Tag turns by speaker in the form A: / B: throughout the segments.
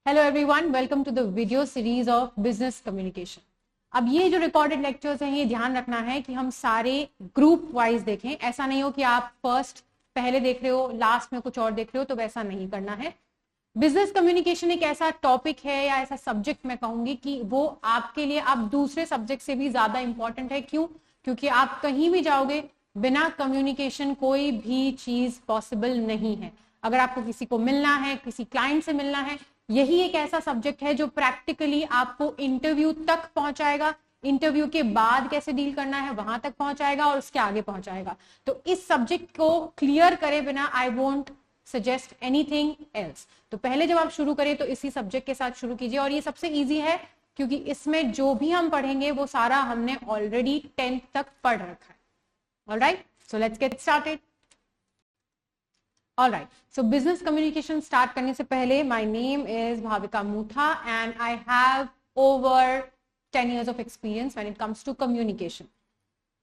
A: Hello everyone, welcome to the video series of business communication. अब ये जो recorded lectures हैं, ये ध्यान रखना है कि हम सारे ग्रुप वाइज देखें। ऐसा नहीं हो कि आप फर्स्ट पहले देख रहे हो, लास्ट में कुछ और देख रहे हो, तो वैसा नहीं करना है। बिजनेस कम्युनिकेशन एक ऐसा टॉपिक है या ऐसा सब्जेक्ट मैं कहूंगी कि वो आपके लिए अब दूसरे सब्जेक्ट से भी ज्यादा इंपॉर्टेंट है। क्यों? क्योंकि आप कहीं भी जाओगे, बिना कम्युनिकेशन कोई भी चीज पॉसिबल नहीं है। अगर आपको किसी को मिलना है, किसी क्लाइंट से मिलना है, यही एक ऐसा सब्जेक्ट है जो प्रैक्टिकली आपको इंटरव्यू तक पहुंचाएगा, इंटरव्यू के बाद कैसे डील करना है वहां तक पहुंचाएगा और उसके आगे पहुंचाएगा। तो इस सब्जेक्ट को क्लियर करे बिना I won't suggest anything else. तो पहले जब आप शुरू करें तो इसी सब्जेक्ट के साथ शुरू कीजिए, और ये सबसे इजी है क्योंकि इसमें जो भी हम पढ़ेंगे वो सारा हमने ऑलरेडी 10th तक पढ़ रखा है। Alright, so let's get started. Alright, so business communication start करने से पहले, my name is Bhavika Mutha and I have over 10 years of experience when it comes to communication।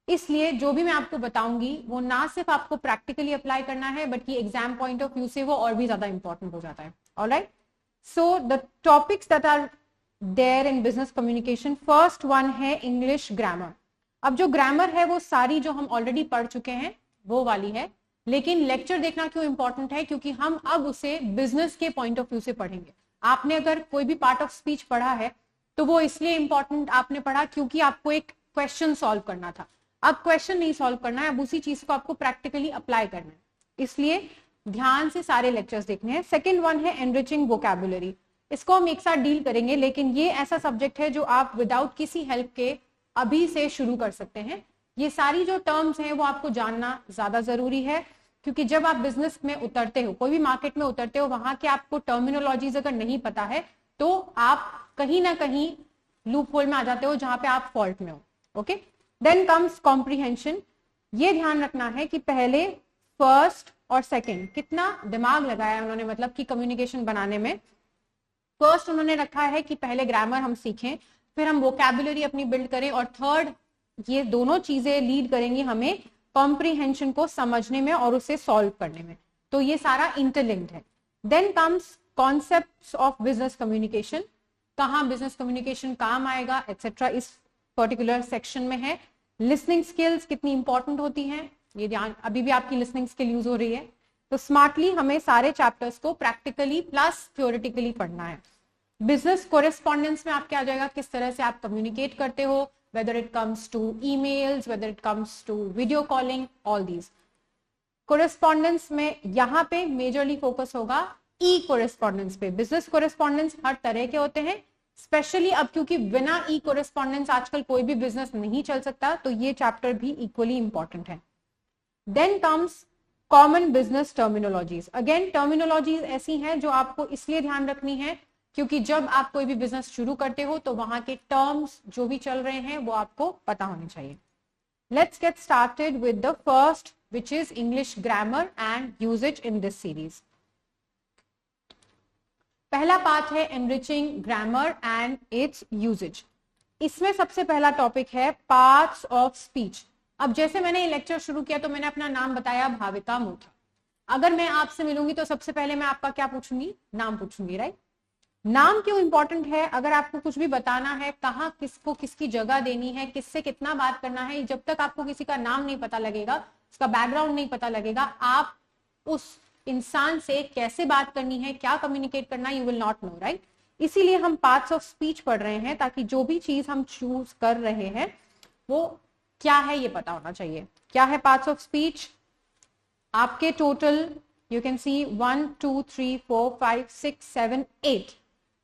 A: इसलिए जो भी मैं आपको बताऊंगी वो ना सिर्फ आपको प्रैक्टिकली अप्लाई करना है, बल्कि एग्जाम पॉइंट ऑफ व्यू से वो और भी ज्यादा इंपॉर्टेंट हो जाता है। Alright, so the topics that are there in business communication, first one है इंग्लिश ग्रामर। अब जो ग्रामर है वो सारी जो हम ऑलरेडी पढ़ चुके हैं वो वाली है, लेकिन लेक्चर देखना क्यों इंपॉर्टेंट है? क्योंकि हम अब उसे बिजनेस के पॉइंट ऑफ व्यू से पढ़ेंगे। आपने अगर कोई भी पार्ट ऑफ स्पीच पढ़ा है तो वो इसलिए इंपॉर्टेंट आपने पढ़ा क्योंकि आपको एक क्वेश्चन सॉल्व करना था। अब क्वेश्चन नहीं सॉल्व करना है, अब उसी चीज को आपको प्रैक्टिकली अप्लाई करना है। इसलिए ध्यान से सारे लेक्चर्स देखने हैं। सेकंड वन है एनरिचिंग वोकैबुलरी। इसको हम एक साथ डील करेंगे, लेकिन ये ऐसा सब्जेक्ट है जो आप विदाउट किसी हेल्प के अभी से शुरू कर सकते हैं। ये सारी जो टर्म्स हैं वो आपको जानना ज्यादा जरूरी है, क्योंकि जब आप बिजनेस में उतरते हो, कोई भी मार्केट में उतरते हो, वहां के आपको टर्मिनोलॉजीज अगर नहीं पता है तो आप कहीं ना कहीं लूप होल में आ जाते हो जहां पे आप फॉल्ट में हो। Okay, then comes comprehension. ये ध्यान रखना है कि पहले फर्स्ट और सेकंड कितना दिमाग लगाया उन्होंने, मतलब कि कम्युनिकेशन बनाने में। फर्स्ट उन्होंने रखा है कि पहले ग्रामर हम सीखें, फिर हम वोकैबुलरी अपनी बिल्ड करें, और थर्ड ये दोनों चीजें लीड करेंगी हमें कॉम्प्रीहेंशन को समझने में और उसे सॉल्व करने में। तो ये सारा इंटरलिंक्ड है। Then comes concepts of business communication, कहां बिजनेस कम्युनिकेशन काम आएगा एक्सेट्रा, इस पर्टिकुलर सेक्शन में है। लिसनिंग स्किल्स कितनी इंपॉर्टेंट होती हैं, ये ध्यान, अभी भी आपकी लिसनिंग स्किल यूज हो रही है। तो स्मार्टली हमें सारे चैप्टर्स को प्रैक्टिकली प्लस थ्योरेटिकली पढ़ना है। बिजनेस कोरेस्पॉन्डेंस में आपके आ जाएगा किस तरह से आप कम्युनिकेट करते हो, whether it comes to emails, whether it comes to video calling, all these। Correspondence में यहाँ पे मेजरली फोकस होगा ई कोरेस्पॉन्डेंस पे। बिजनेस कोरेस्पॉन्डेंस हर तरह के होते हैं, स्पेशली अब क्योंकि बिना ई कोरेस्पॉन्डेंस आजकल कोई भी बिजनेस नहीं चल सकता, तो ये चैप्टर भी इक्वली इंपॉर्टेंट है। Then comes common business terminologies. Again terminologies ऐसी हैं जो आपको इसलिए ध्यान रखनी है क्योंकि जब आप कोई भी बिजनेस शुरू करते हो तो वहां के टर्म्स जो भी चल रहे हैं वो आपको पता होने चाहिए। Let's get started with the first, which is English grammar and usages in this series. पहला पार्ट है enriching grammar and its usages. इसमें सबसे पहला टॉपिक है पार्ट्स ऑफ स्पीच। अब जैसे मैंने ये लेक्चर शुरू किया तो मैंने अपना नाम बताया, भाविका मूथा। अगर मैं आपसे मिलूंगी तो सबसे पहले मैं आपका क्या पूछूंगी? नाम पूछूंगी, राइट? नाम क्यों इंपॉर्टेंट है? अगर आपको कुछ भी बताना है, कहाँ किसको किसकी जगह देनी है, किससे कितना बात करना है, जब तक आपको किसी का नाम नहीं पता लगेगा, उसका बैकग्राउंड नहीं पता लगेगा, आप उस इंसान से कैसे बात करनी है, क्या कम्युनिकेट करना, you will not know, right? इसीलिए हम पार्ट्स ऑफ स्पीच पढ़ रहे हैं, ताकि जो भी चीज हम चूज कर रहे हैं वो क्या है ये पता होना चाहिए। क्या है पार्ट्स ऑफ स्पीच? आपके total you can see 1 2 3 4 5 6 7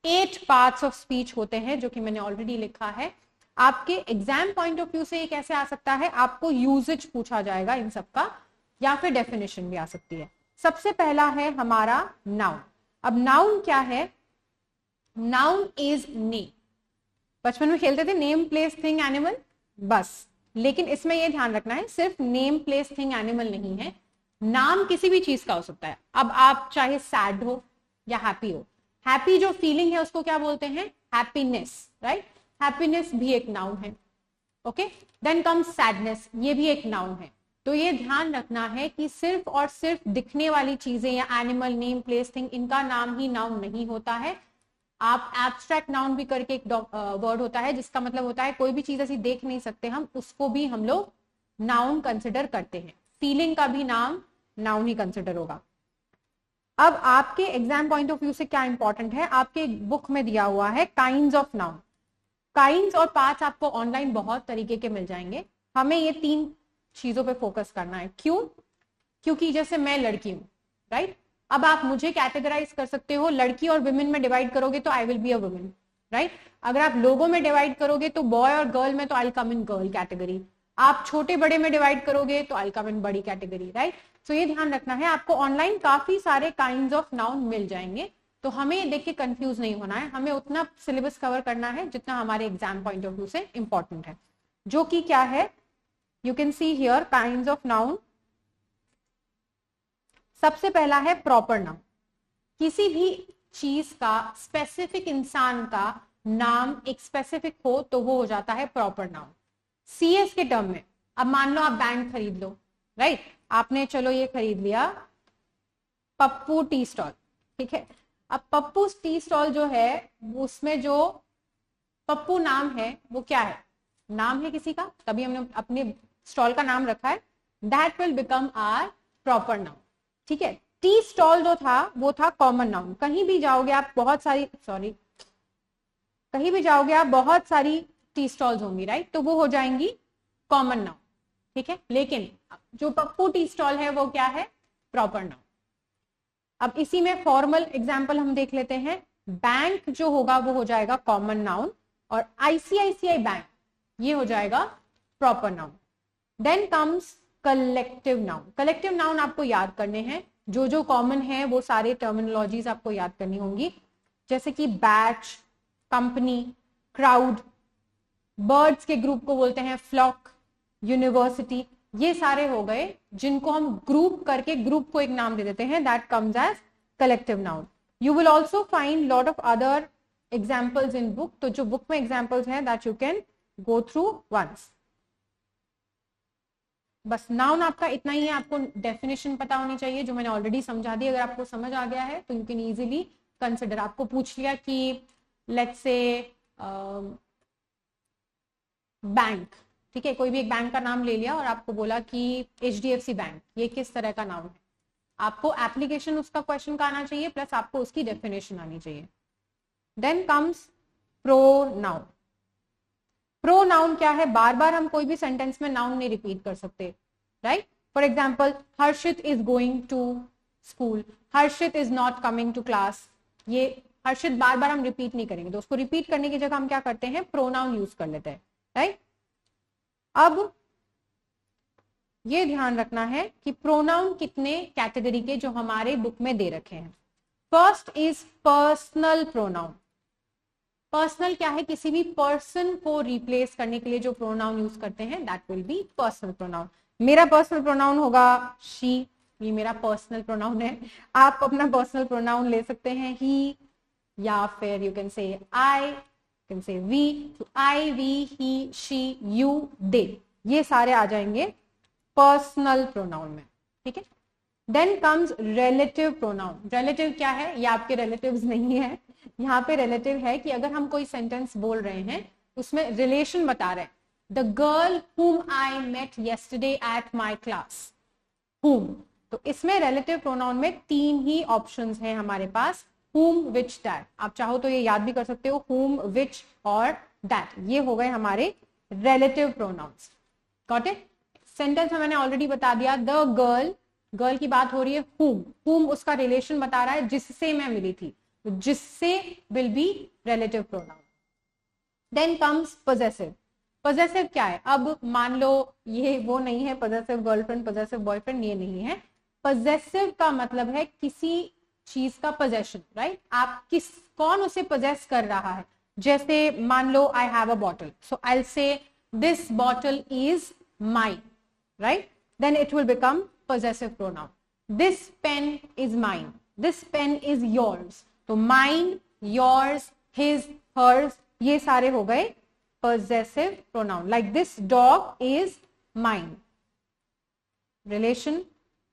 A: 8 parts of speech होते हैं, जो कि मैंने ऑलरेडी लिखा है। आपके एग्जाम पॉइंट ऑफ व्यू से ये कैसे आ सकता है? आपको यूजेज पूछा जाएगा इन सबका, या फिर डेफिनेशन भी आ सकती है। सबसे पहला है हमारा नाउन। अब नाउन क्या है? Noun is name. बचपन में खेलते थे नेम प्लेस थिंग एनिमल, बस, लेकिन इसमें यह ध्यान रखना है सिर्फ नेम प्लेस थिंग एनिमल नहीं है, नाम किसी भी चीज का हो सकता है। अब आप चाहे सैड हो या हैप्पी हो, हैप्पी जो फीलिंग है उसको क्या बोलते हैं? Happiness, right? हैप्पीनेस भी एक नाउन है। ओके, देन कम्स सैडनेस, ये भी एक नाउन है। तो ये ध्यान रखना है कि सिर्फ और सिर्फ दिखने वाली चीजें या एनिमल, नेम, प्लेस, थिंग, इनका नाम ही नाउन नहीं होता है। आप एब्स्ट्रैक्ट नाउन भी करके एक वर्ड होता है जिसका मतलब होता है कोई भी चीज ऐसी देख नहीं सकते हम, उसको भी हम लोग नाउन कंसिडर करते हैं। फीलिंग का भी नाम नाउन ही कंसिडर होगा। अब आपके एग्जाम पॉइंट ऑफ व्यू से क्या इंपॉर्टेंट है, आपके बुक में दिया हुआ है काइंड्स ऑफ नाउन। काइंड्स और पार्ट्स आपको ऑनलाइन बहुत तरीके के मिल जाएंगे, हमें ये 3 चीजों पे फोकस करना है। क्यों? क्योंकि जैसे मैं लड़की हूं, राइट, अब आप मुझे कैटेगराइज कर सकते हो, लड़की और वुमेन में डिवाइड करोगे तो I will be a women, right. अगर आप लोगों में डिवाइड करोगे तो बॉय और गर्ल में तो आई कम इन गर्ल कैटेगरी, आप छोटे बड़े में डिवाइड करोगे तो आई कम इन बड़ी कैटेगरी, राइट। सो ये ध्यान रखना है, आपको ऑनलाइन काफी सारे काइंड्स ऑफ नाउन मिल जाएंगे, तो हमें देख के कंफ्यूज नहीं होना है, हमें उतना सिलेबस कवर करना है जितना हमारे एग्जाम पॉइंट ऑफ व्यू से इंपॉर्टेंट है, जो कि क्या है, you can see here kinds of noun. सबसे पहला है प्रॉपर नाउन। किसी भी चीज का, स्पेसिफिक इंसान का नाम एक स्पेसिफिक हो तो वो हो जाता है प्रॉपर नाउन। सीएस के टर्म में, अब मान लो आप बैंक खरीद लो, राइट, आपने चलो ये खरीद लिया पप्पू टी स्टॉल, ठीक है। अब पप्पू टी स्टॉल जो है उसमें जो पप्पू नाम है वो क्या है, नाम है किसी का, तभी हमने अपने स्टॉल का नाम रखा है, that will become our proper noun, ठीक है। टी स्टॉल जो था वो था कॉमन नाउन। कहीं भी जाओगे आप बहुत सारी, कहीं भी जाओगे आप बहुत सारी टी स्टॉल्स होंगी, राइट, तो वो हो जाएंगी कॉमन नाउन, ठीक है। लेकिन जो पप्पू टी स्टॉल है वो क्या है, प्रॉपर नाउन। अब इसी में फॉर्मल एग्जाम्पल हम देख लेते हैं। बैंक जो होगा वो हो जाएगा कॉमन नाउन, और आईसीआईसीआई बैंक ये हो जाएगा proper noun. Then comes collective noun. Collective noun आपको याद करने हैं, जो जो कॉमन है वो सारे टर्मिनोलॉजीज आपको याद करनी होंगी, जैसे कि बैच, कंपनी, क्राउड, बर्ड्स के ग्रुप को बोलते हैं फ्लॉक, यूनिवर्सिटी, ये सारे हो गए जिनको हम ग्रुप करके ग्रुप को एक नाम दे देते हैं, that comes as collective noun. You will also find lot of other examples in book, तो जो बुक में एग्जाम्पल्स हैं that you can go through once. बस नाउन आपका इतना ही है, आपको डेफिनेशन पता होनी चाहिए जो मैंने ऑलरेडी समझा दी। अगर आपको समझ आ गया है तो यू कैन इजीली कंसिडर। आपको पूछ लिया कि लेट्स से बैंक, ठीक है, कोई भी एक बैंक का नाम ले लिया और आपको बोला कि एचडीएफसी बैंक, ये किस तरह का नाउन है, आपको एप्लीकेशन उसका क्वेश्चन का आना चाहिए प्लस आपको उसकी डेफिनेशन आनी चाहिए। Then comes pronoun. प्रोनाउन क्या है, बार बार हम कोई भी सेंटेंस में नाउन नहीं रिपीट कर सकते, right. For example, Harshit is going to school, Harshit is not coming to class, ये हर्षित बार बार हम रिपीट नहीं करेंगे, तो उसको रिपीट करने की जगह हम क्या करते हैं, प्रोनाउन यूज कर लेते हैं, राइट। अब ये ध्यान रखना है कि प्रोनाउन कितने कैटेगरी के जो हमारे बुक में दे रखे हैं। First is personal pronoun. Personal क्या है, किसी भी पर्सन को रिप्लेस करने के लिए जो प्रोनाउन यूज करते हैं that will be personal pronoun. मेरा पर्सनल प्रोनाउन होगा शी, ये मेरा पर्सनल प्रोनाउन है। आप अपना पर्सनल प्रोनाउन ले सकते हैं ही, या फिर you can say I, can say we, I, we, he, she, you, they, ये सारे आ जाएंगे पर्सनल प्रोनाउन में, ठीक है। Then comes relative pronoun. Relative क्या है, ये आपके रिलेटिव्स नहीं है, यहाँ पे रिलेटिव है कि अगर हम कोई सेंटेंस बोल रहे हैं उसमें रिलेशन बता रहे हैं, the girl whom I met yesterday at my class, whom, तो इसमें रिलेटिव प्रोनाउन में 3 ही ऑप्शंस हैं हमारे पास, whom, which, that। आप चाहो तो ये याद भी कर सकते हो, whom, which और that, ये हो गए हमारे relative pronouns. Got it. Sentence में मैंने ऑलरेडी बता दिया, द गर्ल, गर्ल की बात हो रही है, whom उसका रिलेशन बता रहा है, जिससे मैं मिली थी, तो जिससे will be relative pronoun. Then comes possessive. Possessive क्या है, अब मान लो ये वो नहीं है, पोजेसिव गर्लफ्रेंड, पोजेसिव बॉयफ्रेंड, ये नहीं है। पोजेसिव का मतलब है किसी चीज का पोजेशन, राइट। आप कौन उसे पोजेस कर रहा है, जैसे मान लो I have a bottle, so I will say this bottle is mine, right, then it will become possessive pronoun. This pen is mine, this pen is yours, तो माइन, योर्स, हिज, हर्स, ये सारे हो गए possessive pronoun। like this dog is mine, relation।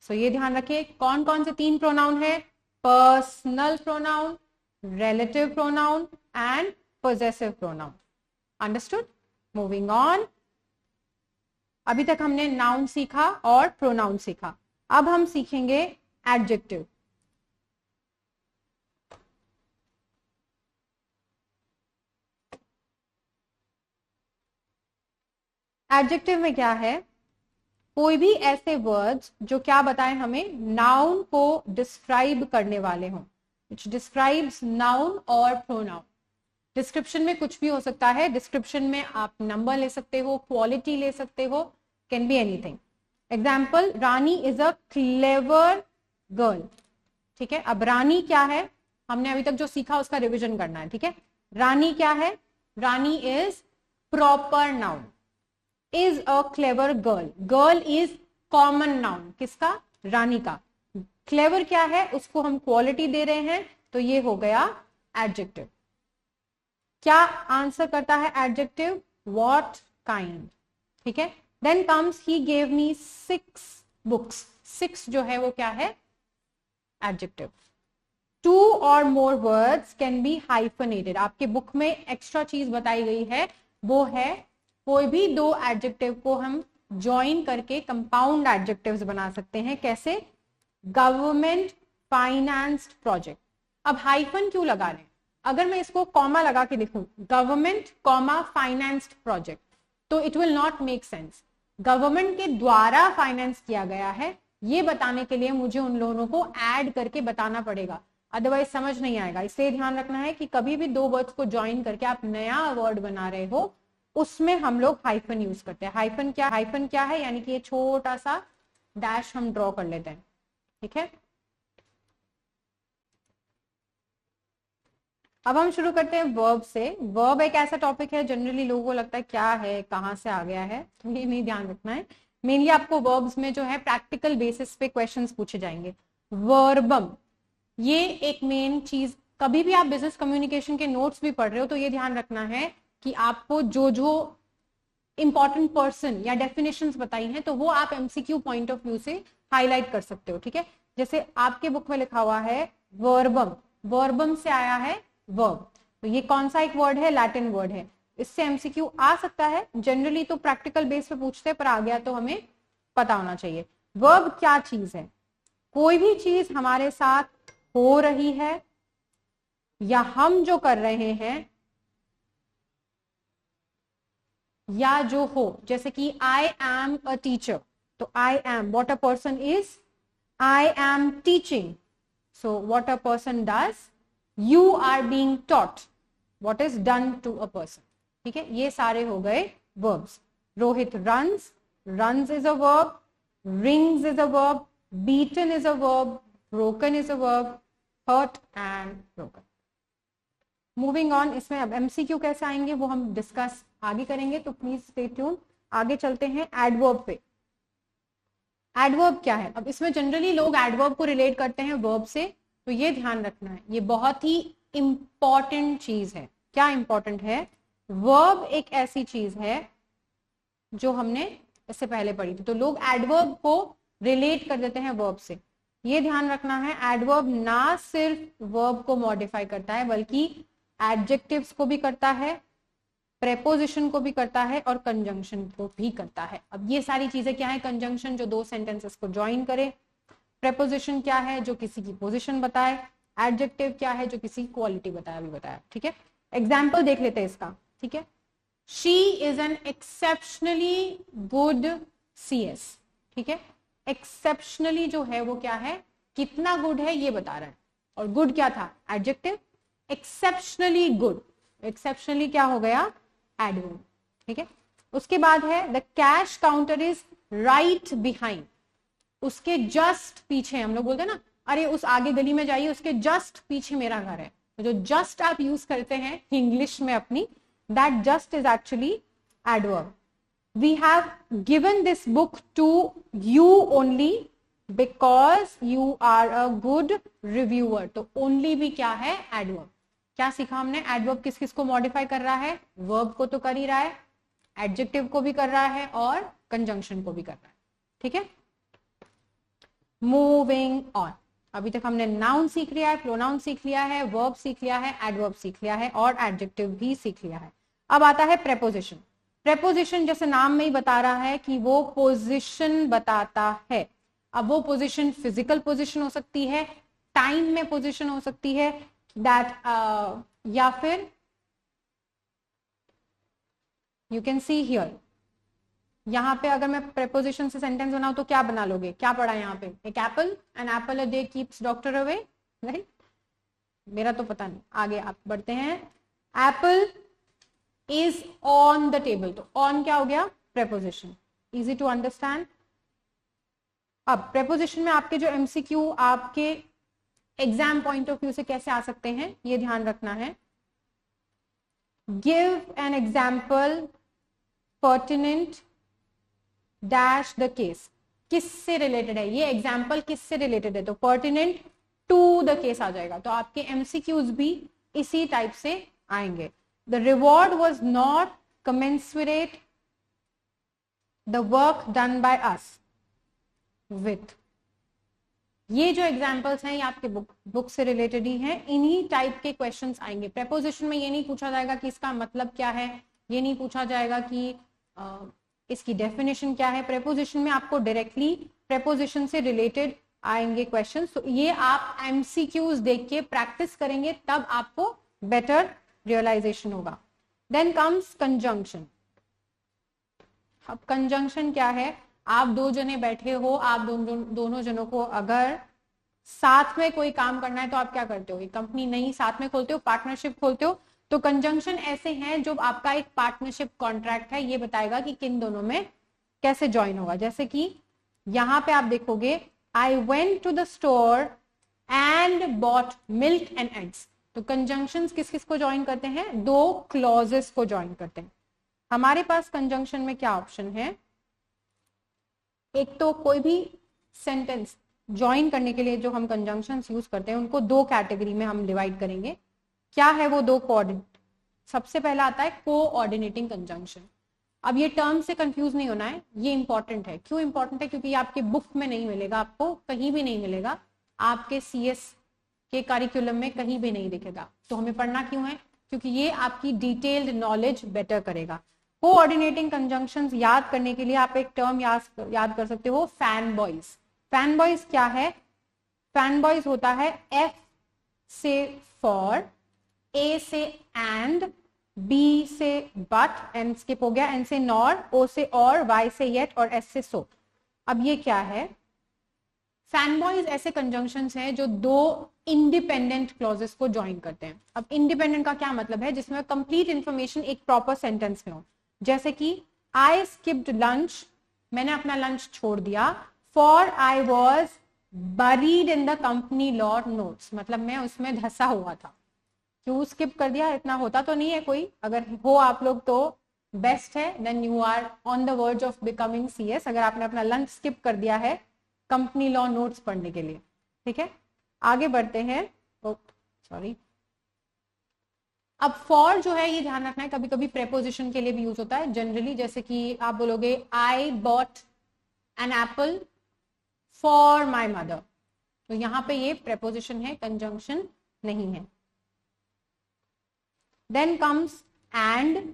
A: so ये ध्यान रखिए कौन कौन से 3 प्रोनाउन है, personal pronoun, relative pronoun and possessive pronoun. Understood? Moving on. अभी तक हमने noun सीखा और pronoun सीखा. अब हम सीखेंगे adjective. एडजेक्टिव में क्या है? कोई भी ऐसे वर्ड्स जो क्या बताएं हमें, नाउन को डिस्क्राइब करने वाले हों, विच डिस्क्राइब्स नाउन और प्रोनाउन. डिस्क्रिप्शन में कुछ भी हो सकता है. डिस्क्रिप्शन में आप नंबर ले सकते हो, क्वालिटी ले सकते हो, can be anything. Example, Rani is a clever girl. ठीक है, अब रानी क्या है, हमने अभी तक जो सीखा उसका रिविजन करना है. ठीक है, रानी क्या है? Rani is proper noun. Is a clever girl. Girl is common noun. किसका? रानी का. क्लेवर क्या है, उसको हम क्वालिटी दे रहे हैं, तो ये हो गया एडजेक्टिव. क्या आंसर करता है एडजेक्टिव? What kind. ठीक है, then comes he gave me 6 books. 6 जो है वो क्या है? एडजेक्टिव. 2 और more words can be hyphenated. आपके बुक में एक्स्ट्रा चीज बताई गई है, वो है कोई भी 2 एडजेक्टिव को हम ज्वाइन करके कंपाउंड एडजेक्टिव्स बना सकते हैं. कैसे? Government financed project. अब हाइफन क्यों लगा रहे हैं? अगर मैं इसको कॉमा लगा के लिखूं, गवर्नमेंट कॉमा फाइनेंस्ड प्रोजेक्ट, तो it will not make sense. Government के द्वारा फाइनेंस किया गया है, ये बताने के लिए मुझे उन दोनों को ऐड करके बताना पड़ेगा, अदरवाइज समझ नहीं आएगा. इसलिए ध्यान रखना है कि कभी भी 2 वर्ड्स को ज्वाइन करके आप नया वर्ड बना रहे हो, उसमें हम लोग हाइफन यूज करते हैं. हाइफन क्या है? यानी कि ये छोटा सा डैश हम ड्रॉ कर लेते हैं. ठीक है, अब हम शुरू करते हैं वर्ब से. वर्ब एक ऐसा टॉपिक है, जनरली लोगों को लगता है क्या है, कहां से आ गया है, तो ये नहीं ध्यान रखना है. मेनली आपको वर्ब्स में जो है प्रैक्टिकल बेसिस पे क्वेश्चंस पूछे जाएंगे. वर्बम, ये एक मेन चीज. कभी भी आप बिजनेस कम्युनिकेशन के नोट्स भी पढ़ रहे हो तो ये ध्यान रखना है कि आपको जो जो इंपॉर्टेंट पर्सन या डेफिनेशंस बताई हैं, तो वो आप एमसीक्यू पॉइंट ऑफ व्यू से हाईलाइट कर सकते हो. ठीक है, जैसे आपके बुक में लिखा हुआ है वर्बम. वर्बम से आया है वर्ब, तो ये कौन सा एक वर्ड है? लैटिन वर्ड है. इससे एमसीक्यू आ सकता है. जनरली तो प्रैक्टिकल बेस पे पूछते हैं, पर आ गया तो हमें पता होना चाहिए. वर्ब क्या चीज है? कोई भी चीज हमारे साथ हो रही है या हम जो कर रहे हैं या जो हो. जैसे कि आई एम अ टीचर, तो I am, what a person is, I am teaching, so what a person does, you are being taught, what is done to a person. ठीक है, ये सारे हो गए verbs. Rohit runs, runs is a verb. Rings is a verb. Beaten is a verb. Broken is a verb. Hurt and broken. Moving on. इसमें अब MCQ कैसे आएंगे वो हम डिस्कस आगे करेंगे, तो प्लीज स्टे ट्यून. आगे चलते हैं एडवर्ब पे. एडवर्ब क्या है? अब इसमें जनरली लोग एडवर्ब को रिलेट करते हैं वर्ब से, तो ये ध्यान रखना है, ये बहुत ही इंपॉर्टेंट चीज है. क्या इंपॉर्टेंट है? वर्ब एक ऐसी चीज है जो हमने इससे पहले पढ़ी थी, तो लोग एडवर्ब को रिलेट कर देते हैं वर्ब से. ये ध्यान रखना है, एडवर्ब ना सिर्फ वर्ब को मॉडिफाई करता है, बल्कि एडजेक्टिव्स को भी करता है, प्रेपोजिशन को भी करता है और कंजंक्शन को भी करता है. अब ये सारी चीजें क्या है? कंजंक्शन जो 2 सेंटेंसेस को ज्वाइन करे. प्रेपोजिशन क्या है? जो किसी की पोजिशन बताए. एडजेक्टिव क्या है? जो किसी क्वालिटी बताया, भी बताया. ठीक है, एग्जाम्पल देख लेते हैं इसका. ठीक है, she is an exceptionally good CS. ठीक है, एक्सेप्शनली जो है वो क्या है? कितना गुड है ये बता रहा है. और गुड क्या था? एडजेक्टिव. एक्सेप्शनली गुड, एक्सेप्शनली क्या हो गया? एडवर्ब. ठीक है, उसके बाद है the cash counter is right behind. उसके जस्ट पीछे, हम लोग बोलते हैं ना, अरे उस आगे गली में जाइए, उसके जस्ट पीछे मेरा घर है. तो जो जस्ट आप यूज करते हैं इंग्लिश में अपनी, that just is actually adverb. We have given this book to you only because you are a good reviewer. तो ओनली भी क्या है? एडवर्ब. क्या सीखा हमने? एडवर्ब किस किस को मॉडिफाई कर रहा है? वर्ब को तो कर ही रहा है, एडजेक्टिव को भी कर रहा है और कंजंक्शन को भी कर रहा है. ठीक है, मूविंग ऑन. अभी तक हमने नाउन सीख लिया है, प्रोनाउन सीख लिया है, वर्ब सीख लिया है, एडवर्ब सीख लिया है और एडजेक्टिव भी सीख लिया है। अब आता है प्रेपोजिशन। प्रेपोजिशन जैसे नाम में ही बता रहा है कि वो पोजीशन बताता है। अब वो पोजीशन फिजिकल पोजीशन हो सकती है, टाइम में पोजीशन हो सकती है, दैट या फिर यू कैन सी हियर, यहाँ पे अगर मैं प्रेपोजिशन से सेंटेंस बनाऊं तो क्या बना लोगे, क्या पढ़ा यहाँ पे, एक apple, an apple a day keeps doctor away, right? मेरा तो पता नहीं, आगे आप बढ़ते हैं। Apple is on the table, तो ऑन क्या हो गया, प्रेपोजिशन, इजी टू अंडरस्टैंड। अब प्रेपोजिशन में आपके जो एमसीक्यू आपके एग्जाम पॉइंट ऑफ व्यू से कैसे आ सकते हैं, ये ध्यान रखना है। Give an example pertinent dash the case, किससे रिलेटेड है ये एग्जाम्पल, किससे रिलेटेड है, तो पर्टिनेंट टू द केस आ जाएगा। तो आपके एमसीक्यूज भी इसी टाइप से आएंगे। The reward was not commensurate the work done by us with, ये जो एग्जाम्पल्स हैं ये आपके बुक से रिलेटेड ही हैं, इन्हीं टाइप के क्वेश्चंस आएंगे। प्रेपोजिशन में ये नहीं पूछा जाएगा कि इसका मतलब क्या है, ये नहीं पूछा जाएगा कि इसकी डेफिनेशन क्या है। प्रेपोजिशन में आपको डायरेक्टली प्रेपोजिशन से रिलेटेड आएंगे क्वेश्चंस, तो ये आप एमसीक्यूज देख के प्रैक्टिस करेंगे तब आपको बेटर रियलाइजेशन होगा। Then comes conjunction. अब कंजंक्शन क्या है, आप दो जने बैठे हो, आप दोनों जनों को अगर साथ में कोई काम करना है तो आप क्या करते हो, एक कंपनी नहीं साथ में खोलते हो, पार्टनरशिप खोलते हो। तो कंजंक्शन ऐसे हैं जो आपका एक पार्टनरशिप कॉन्ट्रैक्ट है, ये बताएगा कि किन दोनों में कैसे ज्वाइन होगा। जैसे कि यहां पे आप देखोगे, I went to the store and bought milk and eggs, तो कंजंक्शन किस किस को ज्वाइन करते हैं, दो क्लॉजेस को ज्वाइन करते हैं। हमारे पास कंजंक्शन में क्या ऑप्शन है, एक तो कोई भी सेंटेंस ज्वाइन करने के लिए जो हम कंजंक्शंस यूज करते हैं उनको दो कैटेगरी में हम डिवाइड करेंगे। क्या है वो दो कोऑर्डिनेट, सबसे पहला आता है कोऑर्डिनेटिंग कंजंक्शन। अब ये टर्म से कंफ्यूज नहीं होना है, ये इंपॉर्टेंट है। क्यों इंपॉर्टेंट है, क्योंकि ये आपके बुक में नहीं मिलेगा, आपको कहीं भी नहीं मिलेगा, आपके सीएस के करिकुलम में कहीं भी नहीं दिखेगा। तो हमें पढ़ना क्यों है, क्योंकि ये आपकी डिटेल्ड नॉलेज बेटर करेगा। कोऑर्डिनेटिंग कंजंक्शंस याद करने के लिए आप एक टर्म याद कर सकते हो, फैन बॉयज। फैन बॉयज क्या है, फैन बॉयज होता है एफ से फॉर, ए से एंड, बी से बट, एन स्किप हो गया, एन से नॉर, ओ से और, वाई से येट और एस से सो। अब ये क्या है, फैन बॉयज ऐसे कंजंक्शंस हैं जो दो इंडिपेंडेंट क्लॉजेस को ज्वाइन करते हैं। अब इंडिपेंडेंट का क्या मतलब है, जिसमें कंप्लीट इंफॉर्मेशन एक प्रॉपर सेंटेंस में हो। जैसे कि आई स्किप्ड लंच, मैंने अपना लंच छोड़ दिया, for I was buried in the company law notes, मतलब मैं उसमें धंसा हुआ था। क्यों स्किप कर दिया, इतना होता तो नहीं है कोई, अगर हो आप लोग तो बेस्ट है, then you are on the verge of becoming CS, अगर आपने अपना लंच स्किप कर दिया है कंपनी लॉ नोट्स पढ़ने के लिए। ठीक है, आगे बढ़ते हैं। सॉरी, अब फॉर जो है ये ध्यान रखना है, कभी कभी प्रेपोजिशन के लिए भी यूज होता है जनरली। जैसे कि आप बोलोगे I bought an apple for my mother, तो यहां पे ये प्रेपोजिशन है, कंजंक्शन नहीं है। Then comes and.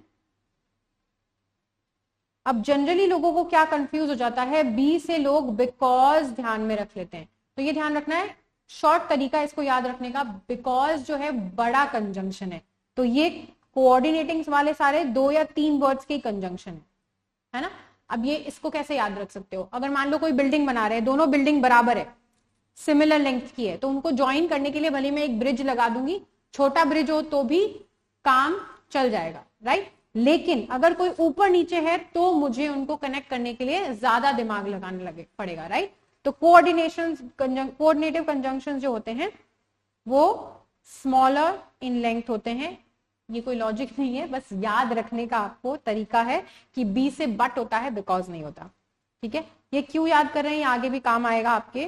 A: अब जनरली लोगों को क्या कंफ्यूज हो जाता है, बी से लोग बिकॉज ध्यान में रख लेते हैं, तो ये ध्यान रखना है, शॉर्ट तरीका इसको याद रखने का, बिकॉज जो है बड़ा कंजंक्शन है, तो ये कोऑर्डिनेटिंग वाले सारे दो या तीन वर्ड्स के कंजंक्शन है ना। अब ये इसको कैसे याद रख सकते हो, अगर मान लो कोई बिल्डिंग बना रहे हैं, दोनों बिल्डिंग बराबर है, सिमिलर लेंथ की है, तो उनको ज्वाइन करने के लिए भले मैं एक ब्रिज लगा दूंगी, छोटा ब्रिज हो तो भी काम चल जाएगा, राइट। लेकिन अगर कोई ऊपर नीचे है तो मुझे उनको कनेक्ट करने के लिए ज्यादा दिमाग लगाने लगे पड़ेगा, राइट। तो कोऑर्डिनेटिव कंजंक्शन जो होते हैं वो स्मॉलर इन लेंथ होते हैं। ये कोई लॉजिक नहीं है, बस याद रखने का आपको तरीका है कि बी से बट होता है, बिकॉज नहीं होता। ठीक है, ये क्यों याद कर रहे हैं, ये आगे भी काम आएगा आपके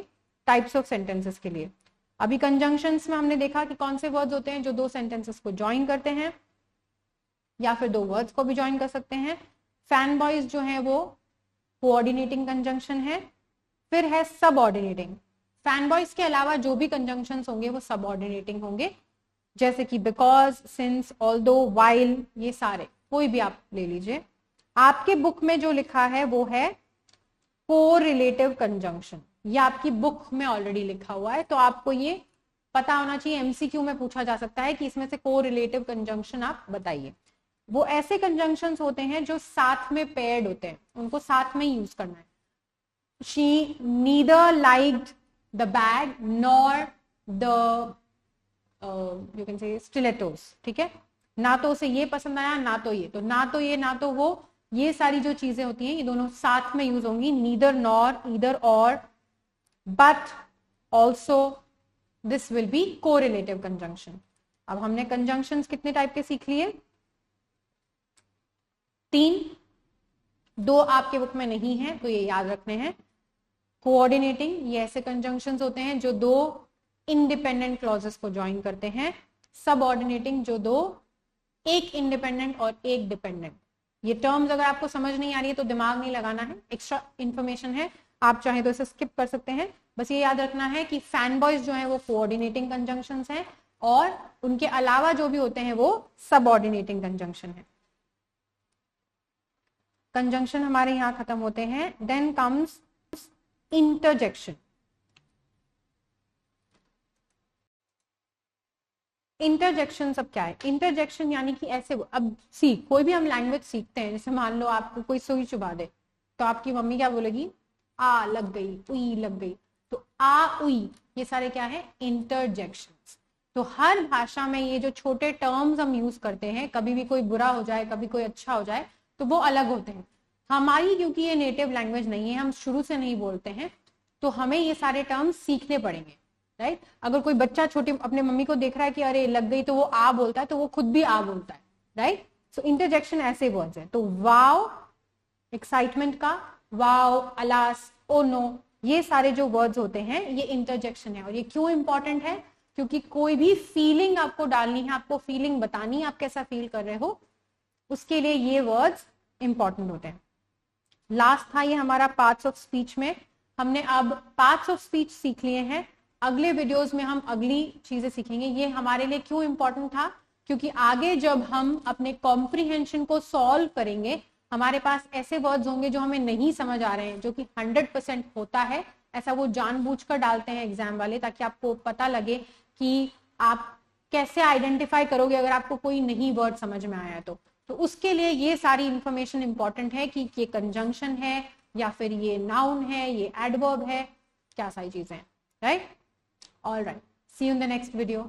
A: टाइप्स ऑफ सेंटेंसेस के लिए। अभी कंजंक्शंस में हमने देखा कि कौन से वर्ड्स होते हैं जो दो सेंटेंसेस को ज्वाइन करते हैं, या फिर दो वर्ड्स को भी ज्वाइन कर सकते हैं। फैन बॉयज जो है वो कोऑर्डिनेटिंग कंजंक्शन है। फिर है सबऑर्डिनेटिंग। फैन बॉयज के अलावा जो भी कंजंक्शंस होंगे वो सबऑर्डिनेटिंग होंगे, जैसे कि बिकॉज, सिंस, ऑल्दो, वाइल, ये सारे कोई भी आप ले लीजिए। आपके बुक में जो लिखा है वो है कोरिलेटिव कंजंक्शन, ये आपकी बुक में ऑलरेडी लिखा हुआ है, तो आपको ये पता होना चाहिए। एमसीक्यू में पूछा जा सकता है कि इसमें से कोरिलेटिव कंजंक्शन आप बताइए। वो ऐसे कंजंक्शंस होते हैं जो साथ में पेयर्ड होते हैं, उनको साथ में यूज करना है। She neither liked the bag nor the you can से स्टिलेटोस, ठीक है, ना तो उसे ये पसंद आया ना तो ये, तो ना तो ये ना तो वो, ये सारी जो चीजें होती हैं ये दोनों साथ में यूज होंगी, नीदर नॉर, ईदर और, but also, this will be correlative conjunction. अब हमने कंजंक्शंस कितने टाइप के सीख लिए? 3, 2 आपके बुक में नहीं है तो ये याद रखने हैं। कोऑर्डिनेटिंग, ये ऐसे कंजंक्शंस होते हैं जो 2 इंडिपेंडेंट क्लॉजेस को ज्वाइन करते हैं। सबऑर्डिनेटिंग, जो 2 एक इंडिपेंडेंट और एक डिपेंडेंट। ये टर्म्स अगर आपको समझ नहीं आ रही है तो दिमाग नहीं लगाना है, एक्स्ट्रा इंफॉर्मेशन है, आप चाहे तो इसे स्किप कर सकते हैं। बस ये याद रखना है कि फैन बॉयज जो है वो कोऑर्डिनेटिंग कंजंक्शंस हैं और उनके अलावा जो भी होते हैं वो सबऑर्डिनेटिंग कंजंक्शन है। कंजंक्शन हमारे यहां खत्म होते हैं। Then comes interjection. इंटरजेक्शन सब क्या है? इंटरजेक्शन यानी कि ऐसे, अब कोई भी हम लैंग्वेज सीखते हैं, जैसे मान लो आपको कोई सुई चुबा दे तो आपकी मम्मी क्या बोलेगी? आ लग गई, उई लग गई, तो आ उई, ये सारे क्या है? इंटरजेक्शंस। तो हर भाषा में ये जो छोटे टर्म्स हम यूज करते हैं, कभी भी कोई बुरा हो जाए कभी कोई अच्छा हो जाए तो वो अलग होते हैं। हमारी क्योंकि ये नेटिव लैंग्वेज नहीं है, हम शुरू से नहीं बोलते हैं, तो हमें ये सारे टर्म्स सीखने पड़ेंगे, राइट? अगर कोई बच्चा छोटी अपने मम्मी को देख रहा है कि अरे लग गई, तो वो आ बोलता है, तो वो खुद भी आ बोलता है, राइट? सो इंटरजेक्शन ऐसे वर्ड्स है। तो वाव एक्साइटमेंट का, वाव, अलास, ओ नो, ये सारे जो वर्ड्स होते हैं ये इंटरजेक्शन है। और ये क्यों इंपॉर्टेंट है? क्योंकि कोई भी फीलिंग आपको डालनी है, आपको फीलिंग बतानी है, आप कैसा फील कर रहे हो, उसके लिए ये वर्ड्स इंपॉर्टेंट होते हैं। लास्ट था ये हमारा पार्ट्स ऑफ स्पीच में। हमने अब पार्ट्स ऑफ स्पीच सीख लिए हैं। अगले वीडियोस में हम अगली चीजें सीखेंगे। ये हमारे लिए क्यों इंपॉर्टेंट था? क्योंकि आगे जब हम अपने कॉम्प्रिहेंशन को सॉल्व करेंगे, हमारे पास ऐसे वर्ड्स होंगे जो हमें नहीं समझ आ रहे हैं, जो कि 100% होता है, ऐसा वो जानबूझकर डालते हैं एग्जाम वाले, ताकि आपको पता लगे कि आप कैसे आइडेंटिफाई करोगे अगर आपको कोई नहीं वर्ड समझ में आया तो उसके लिए ये सारी इंफॉर्मेशन इंपॉर्टेंट है कि ये कंजंक्शन है या फिर ये नाउन है, ये एडवर्ब है, क्या सारी चीजें हैं, right? All right, see you in the next video.